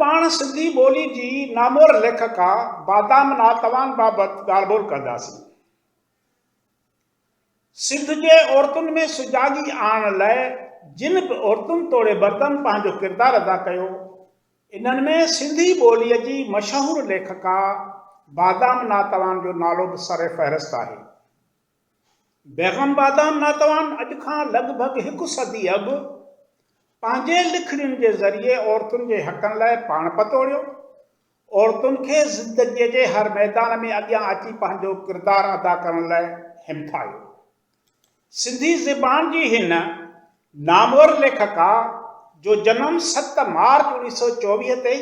पाण सिंधी ॿोली जी नामवर लेखका बादाम नातवान बाबति ॻाल्हि ॿोल कंदासीं। सिंध जे औरतुनि में सुजाॻी आणण लाइ जिन बि औरतुनि तोड़े बर्तन पंहिंजो किरदारु अदा कयो, इन्हनि में सिंधी ॿोलीअ जी मशहूरु लेखका बादाम नातवान जो नालो बि सर फ़हरिस्त आहे। बेगम बादाम नातवान अॼु खां लॻभॻि 1 सदी अॻु पंहिंजे लिखड़ियुनि जे ज़रिए औरतुनि जे हक़नि लाइ पाण पतोड़ियो, औरतुनि खे ज़िंदगीअ जे हर मैदान में अॻियां अची पंहिंजो किरदारु अदा करण लाइ हिमथायो। सिंधी ज़बान जी हिन नामवर लेखका जो जनम 7 मार्च 1924 ते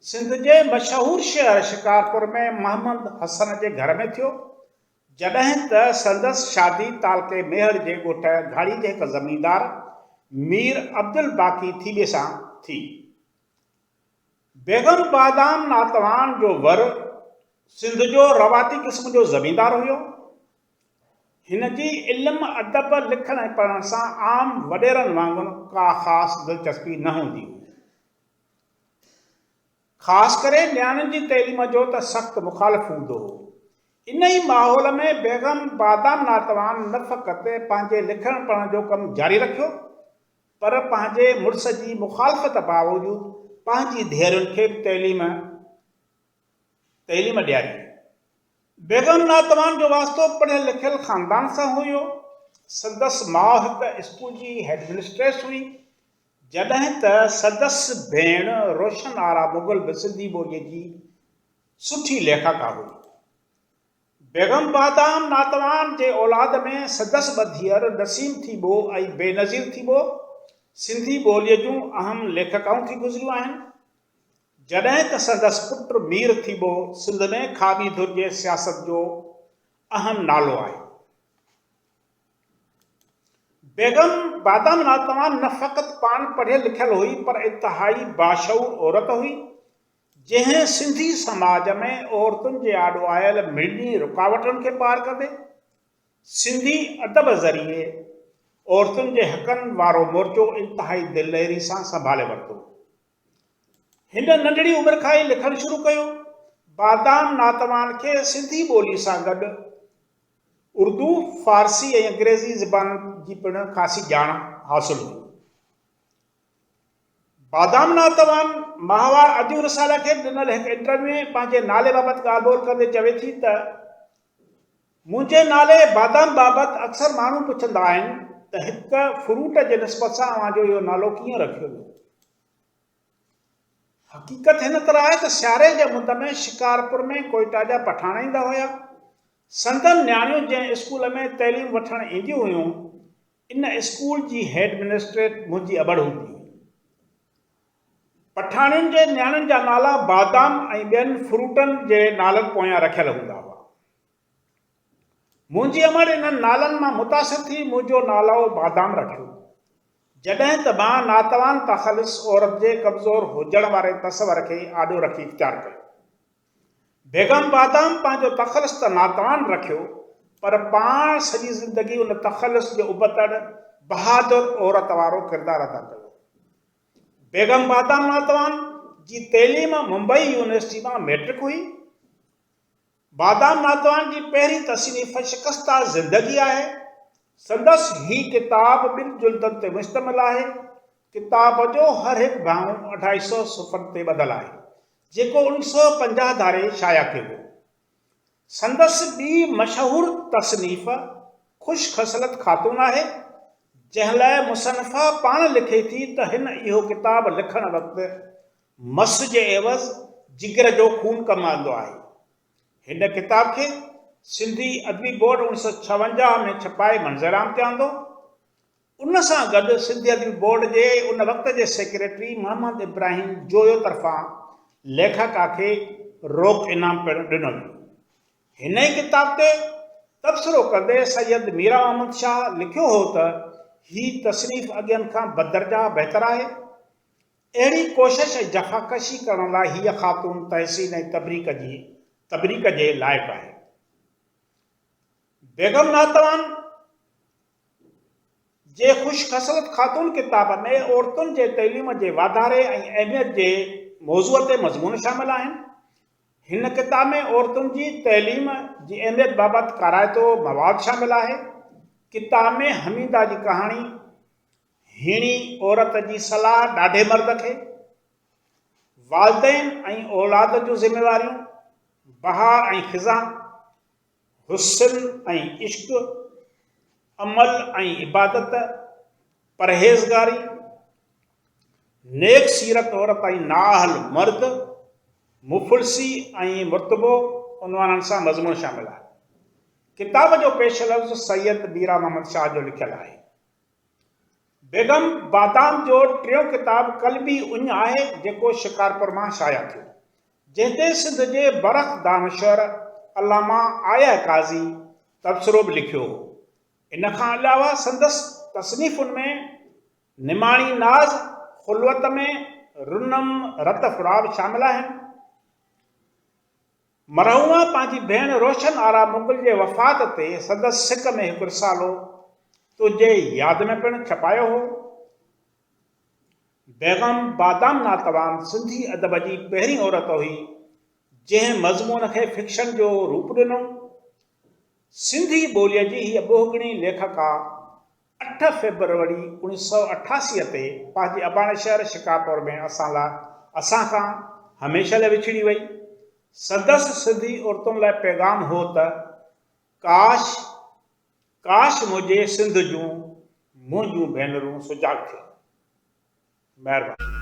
सिंध जे मशहूरु शहर शिकारपुर में मोहम्मद हसन जे घर में थियो, जॾहिं त संदसि शादी तालके मेहर जे ॻोठ घाड़ी जे हिकु ज़मींदार मीर अब्दुल बाकी थीबे सां थी। बेगम बादाम नातवान जो वर सिंध जो रवाती क़िस्म जो ज़मींदार हुयो। हिन जी इल्म अदब लिखण ऐं पढ़ण सां आम वॾेरनि वांगुरु का ख़ासि दिलचस्पी न हूंदी हुई। ख़ासि करे न्याणियुनि जी तइलीम जो त सख़्तु मुख़ालिफ़ हूंदो हो। इन ई माहौल में बेगम बादाम नातवान न फ़क़ति पंहिंजे लिखण पढ़ण जो कमु जारी रखियो, पर पंहिंजे मुड़ुस जी मुख़ालिफ़त बावजूदु पंहिंजी धीअरुनि खे बि तइलीम ॾियारी। बेगम नातवान जो वास्तो पढ़ियल लिखियल ख़ानदान सां हुयो। संदसि माउ हिकु स्कूल जी हेडमिनिस्ट्रेस हुई, जॾहिं त संदसि भेण रोशन आरा मुग़ल बि सिंधी ॿोलीअ जी सुठी लेखका हुई। बेगम बादाम नातवान जे औलाद में संदसि 2 धीअर नसीम थीबो ऐं बेनज़ीर थीबो सिंधी ॿोलीअ जूं अहम लेखकाऊं थी गुज़रियूं आहिनि, जॾहिं त संदसि पुटु मीर थीबो सिंध में खाबी धुर जे सियासत जो अहम नालो आहे। बेगम बादाम नातवान न फ़क़ति पाण पढ़ियल लिखियल हुई, पर इंतिहाई बाशऊर औरत हुई, जंहिं सिंधी समाज में औरतुनि जे आॾो आयल मिड़नी रुकावटुनि खे पार कंदे सिंधी अदब ज़रिए औरतुनि जे हक़नि वारो मोर्चो इंतिहाई दिललहरी सां संभाले वरितो। हिन नंढड़ी उमिरि खां ई लिखणु शुरू कयो। बादाम नातवान खे सिंधी ॿोली सां गॾु उर्दू, फारसी ऐं अंग्रेज़ी ज़बान जी पिणु ख़ासी ॼाण हासिलु हुई। बादाम नातवान माहवार अजू रसाला खे ॾिनल हिकु इंटरव्यू में पंहिंजे नाले बाबति ॻाल्हि ॿोल कंदे चवे थी त मुंहिंजे नाले बादाम बाबति अक्सर माण्हू पुछंदा आहिनि त हिकु फ्रूट जे निस्बत सां अव्हांजो इहो नालो कीअं रखियो वियो। हक़ीक़त हिन तरह आहे त सियारे जे मुंद में शिकारपुर में कोयटा जा पठाण ईंदा हुया। संदन न्याणियूं जंहिं स्कूल में तइलीम वठणु ईंदियूं हुयूं, इन स्कूल जी हेडमिनिस्ट्रेट मुंहिंजी अबड़ हूंदी हुई। पठाणियुनि जे न्याणियुनि जा नाला बादाम ऐं ॿियनि फ्रूटनि जे नालनि पोयां रखियल हूंदा हुआ। मुंहिंजी अमड़ इन्हनि नालनि मां मुतासिर थी मुंहिंजो नालो बादाम रखियो, जॾहिं त मां नातवान तख़ल्लुस औरत जे कमज़ोर हुजण वारे तसवर खे आॾो रखी इख़्तियार कयो। बेगम बादाम पंहिंजो तख़ल्लुस त नातवान रखियो, पर पाण सॼी ज़िंदगी उन तख़ल्लुस जो उबतड़ बहादुर औरत वारो किरदारु अदा कयो। बेगम बादाम नातवान जी तइलीम मुंबई यूनिवर्सिटी मां मैट्रिक हुई। बादाम नातवान जी पहिरीं तसनीफ़ शिकस्ता ज़िंदगी आहे। संदसि ही किताब 2 जुल्दनि ते मुश्तमिल आहे। किताब जो हर हिकु भाङो 250 सुफ़्हनि ते ॿधल आहे, जेको 1950 धारे शाया कयो वियो। संदसि ॿी मशहूरु तसनीफ़ ख़ुश ख़सलत ख़ातून आहे, जंहिं लाइ मुसन्निफ़ा पाण लिखे थी त हिन इहो किताब लिखण वक़्तु मस जे एवज़ जिगर जो खून कमाईंदो आहे। हिन किताब खे सिंधी अदबी बोर्ड 1956 में छपाए मंज़राम ते आंदो। उन सां गॾु सिंधी अदबी बोर्ड जे उन वक़्त जे सेक्रेटरी मोहम्मद इब्राहिम जोयो तरफ़ां लेखका खे रोक इनाम पिणु ॾिनो वियो। हिन ई किताब ते तबसरो कंदे सैयद मीरा अहमद शाह लिखियो हो त ही तसनीफ़ अॻियनि खां बदर्जा बहितर आहे। अहिड़ी कोशिश ऐं जफ़ाकशी करण लाइ हीअ ख़ातून तहसीन ऐं तबरीक जे लाइक़ु आहे। बेगम नातवान जे ख़ुश ख़सलत ख़ातून किताब में औरतुनि जे तइलीम जे वाधारे ऐं अहमियत जे मौज़ूअ ते मज़मून शामिल आहिनि। हिन किताब में औरतुनि जी तइलीम जी अहमियत बाबति काराइतो मवाद शामिल आहे। किताब में हमीदा जी कहाणी, हिणी औरत जी सलाह ॾाढे मर्द खे, वालदेन ऐं औलाद जूं ज़िम्मेवारियूं, बहार ऐं ख़िज़ा, हुस्न ऐं इश्क, अमल ऐं इबादत, परहेज़गारी, नेक सीरत औरत ऐं नाअहल मर्द, मुफ़लिसी ऐं मुर्तबो उनवाननि सां मज़मून शामिल आहे। किताब जो पेश लफ़्ज़ सैयद बीरा मोहम्मद शाह जो लिखियलु आहे। बेगम बादाम जो टियों किताब कल्बी उञ आहे, जेको शिकारपुर मां शाया थियो, जंहिं ते सिंध जे बरख दानशवर अल्लामा आया काज़ी तबसरो बि लिखियो हो। इन खां अलावा संदसि तसनीफ़ुनि में निमाणी नाज़, ख़ुलवत में रुनम रत फ़ुराब शामिल आहिनि। मरहूमा पंहिंजी भेण रोशन आरा मुग़ल जे वफ़ात ते संदसि सिक में हिकु रिसालो तुंहिंजे यादि में पिणु छपायो हो। बेगम बादाम नातवान सिंधी अदब जी पहिरीं औरत हुई जंहिं मज़मून खे फिक्शन जो रूप ॾिनो। सिंधी ॿोलीअ जी हीअ ॿोहगणी लेखका 8 फ़रवरी 1988 ते पंहिंजे अबाणे शहर शिकारपुर में असां खां हमेशह लाइ विछड़ी वई। संदसि सिंधी औरतुनि लाइ पैगाम हो त काश काश मुंहिंजे सिंध जूं मुंहिंजूं भेनरूं सुजाॻ थियनि। महिरबानी।